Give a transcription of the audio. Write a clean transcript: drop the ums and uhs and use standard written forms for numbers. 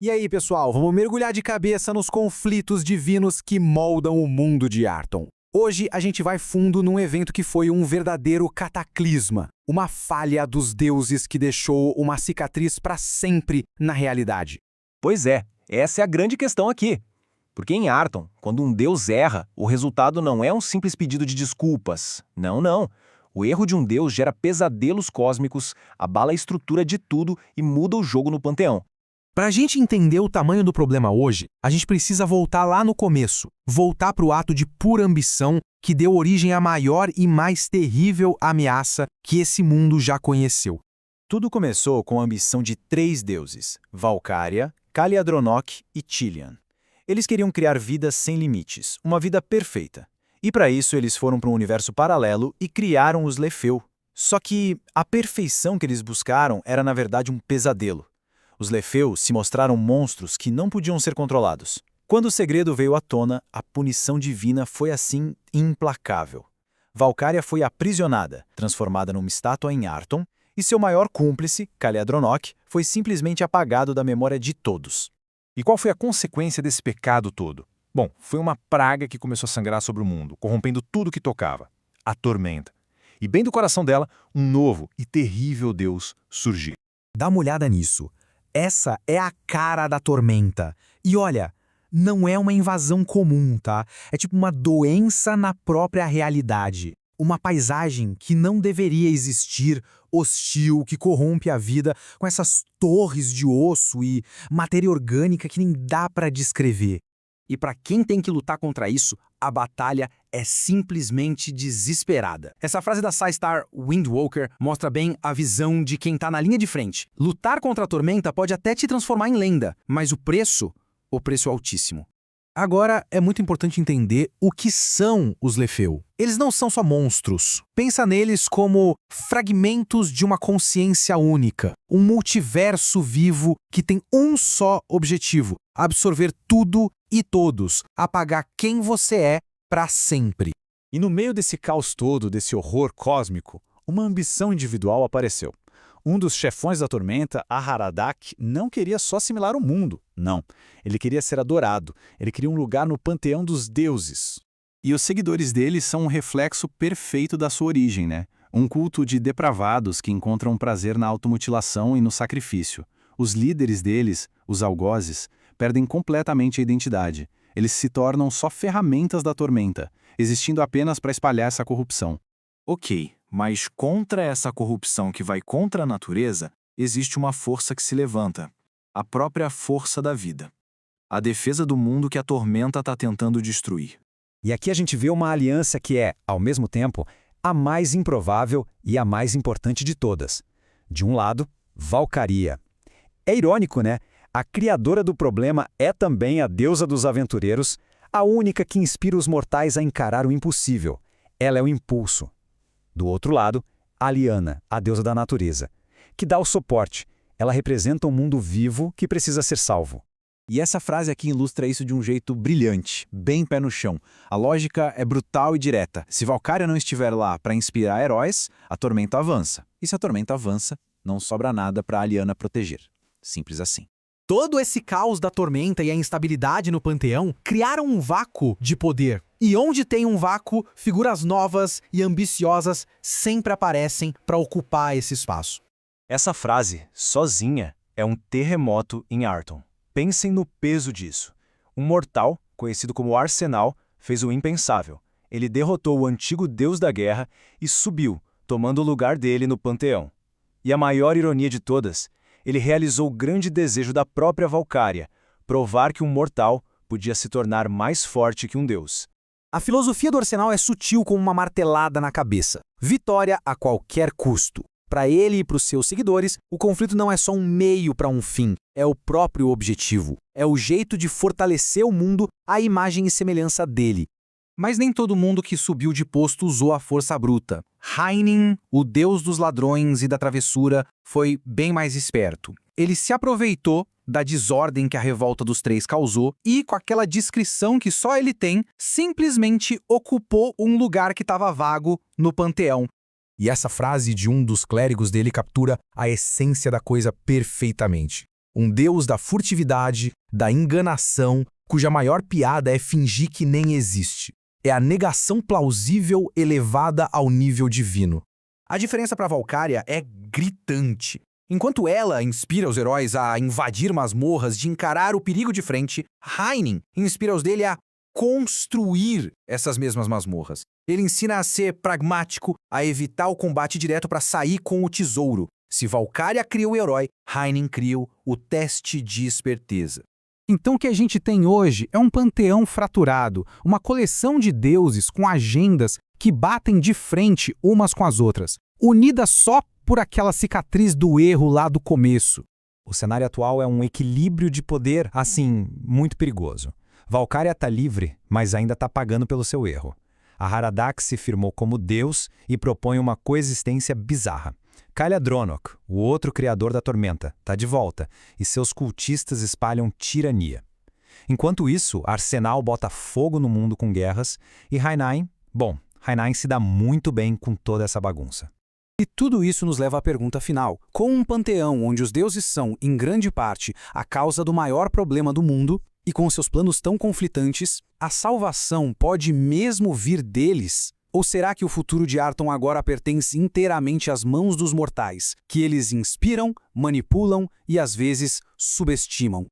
E aí, pessoal, vamos mergulhar de cabeça nos conflitos divinos que moldam o mundo de Arton. Hoje a gente vai fundo num evento que foi um verdadeiro cataclisma, uma falha dos deuses que deixou uma cicatriz para sempre na realidade. Pois é, essa é a grande questão aqui. Porque em Arton, quando um deus erra, o resultado não é um simples pedido de desculpas. Não, não. O erro de um deus gera pesadelos cósmicos, abala a estrutura de tudo e muda o jogo no panteão. Para a gente entender o tamanho do problema hoje, a gente precisa voltar lá no começo, voltar para o ato de pura ambição que deu origem à maior e mais terrível ameaça que esse mundo já conheceu. Tudo começou com a ambição de 3 deuses, Valkyria, Kaliadronok e Tilian. Eles queriam criar vidas sem limites, uma vida perfeita. E para isso eles foram para um universo paralelo e criaram os Lefeu. Só que a perfeição que eles buscaram era na verdade um pesadelo. Os Lefeu se mostraram monstros que não podiam ser controlados. Quando o segredo veio à tona, a punição divina foi assim implacável. Valkyria foi aprisionada, transformada numa estátua em Arton, e seu maior cúmplice, Kaliadronok, foi simplesmente apagado da memória de todos. E qual foi a consequência desse pecado todo? Bom, foi uma praga que começou a sangrar sobre o mundo, corrompendo tudo que tocava. A tormenta. E bem do coração dela, um novo e terrível deus surgiu. Dá uma olhada nisso. Essa é a cara da tormenta. E olha, não é uma invasão comum, tá? É tipo uma doença na própria realidade. Uma paisagem que não deveria existir, hostil, que corrompe a vida, com essas torres de osso e matéria orgânica que nem dá para descrever. E para quem tem que lutar contra isso, a batalha é simplesmente desesperada. Essa frase da Psystar Windwalker mostra bem a visão de quem tá na linha de frente. Lutar contra a tormenta pode até te transformar em lenda, mas o preço é altíssimo. Agora, é muito importante entender o que são os Lefeu. Eles não são só monstros. Pensa neles como fragmentos de uma consciência única, um multiverso vivo que tem um só objetivo: absorver tudo e todos, apagar quem você é para sempre. E no meio desse caos todo, desse horror cósmico, uma ambição individual apareceu. Um dos chefões da tormenta, Aharadak, não queria só assimilar o mundo. Não, ele queria ser adorado. Ele queria um lugar no panteão dos deuses. E os seguidores dele são um reflexo perfeito da sua origem, né? Um culto de depravados que encontram prazer na automutilação e no sacrifício. Os líderes deles, os algozes, perdem completamente a identidade. Eles se tornam só ferramentas da tormenta, existindo apenas para espalhar essa corrupção. Ok, mas contra essa corrupção que vai contra a natureza, existe uma força que se levanta. A própria força da vida. A defesa do mundo que a tormenta está tentando destruir. E aqui a gente vê uma aliança que é, ao mesmo tempo, a mais improvável e a mais importante de todas. De um lado, Valkyria. É irônico, né? A criadora do problema é também a deusa dos aventureiros, a única que inspira os mortais a encarar o impossível. Ela é o impulso. Do outro lado, Aliana, a deusa da natureza, que dá o suporte. Ela representa um mundo vivo que precisa ser salvo. E essa frase aqui ilustra isso de um jeito brilhante, bem pé no chão. A lógica é brutal e direta. Se Valkyria não estiver lá para inspirar heróis, a tormenta avança. E se a tormenta avança, não sobra nada para Aliana proteger. Simples assim. Todo esse caos da tormenta e a instabilidade no panteão criaram um vácuo de poder. E onde tem um vácuo, figuras novas e ambiciosas sempre aparecem para ocupar esse espaço. Essa frase, sozinha, é um terremoto em Arton. Pensem no peso disso. Um mortal, conhecido como Arsenal, fez o impensável. Ele derrotou o antigo deus da guerra e subiu, tomando o lugar dele no panteão. E a maior ironia de todas, ele realizou o grande desejo da própria Valkyria, provar que um mortal podia se tornar mais forte que um deus. A filosofia do Arsenal é sutil como uma martelada na cabeça. Vitória a qualquer custo. Para ele e para os seus seguidores, o conflito não é só um meio para um fim, é o próprio objetivo. É o jeito de fortalecer o mundo à imagem e semelhança dele. Mas nem todo mundo que subiu de posto usou a força bruta. Hainin, o deus dos ladrões e da travessura, foi bem mais esperto. Ele se aproveitou da desordem que a revolta dos três causou e, com aquela discrição que só ele tem, simplesmente ocupou um lugar que estava vago no panteão. E essa frase de um dos clérigos dele captura a essência da coisa perfeitamente. Um deus da furtividade, da enganação, cuja maior piada é fingir que nem existe. É a negação plausível elevada ao nível divino. A diferença para Valkyria é gritante. Enquanto ela inspira os heróis a invadir masmorras, de encarar o perigo de frente, Heinen inspira os dele a construir essas mesmas masmorras. Ele ensina a ser pragmático, a evitar o combate direto para sair com o tesouro. Se Valkyria cria o herói, Heinen cria o teste de esperteza. Então o que a gente tem hoje é um panteão fraturado, uma coleção de deuses com agendas que batem de frente umas com as outras, unidas só por aquela cicatriz do erro lá do começo. O cenário atual é um equilíbrio de poder, assim, muito perigoso. Valkyria está livre, mas ainda está pagando pelo seu erro. A Haradak se firmou como deus e propõe uma coexistência bizarra. Kaliadronok, o outro criador da tormenta, está de volta, e seus cultistas espalham tirania. Enquanto isso, Arsenal bota fogo no mundo com guerras, e Heinen se dá muito bem com toda essa bagunça. E tudo isso nos leva à pergunta final. Com um panteão onde os deuses são, em grande parte, a causa do maior problema do mundo, e com seus planos tão conflitantes, a salvação pode mesmo vir deles? Ou será que o futuro de Arton agora pertence inteiramente às mãos dos mortais, que eles inspiram, manipulam e às vezes subestimam?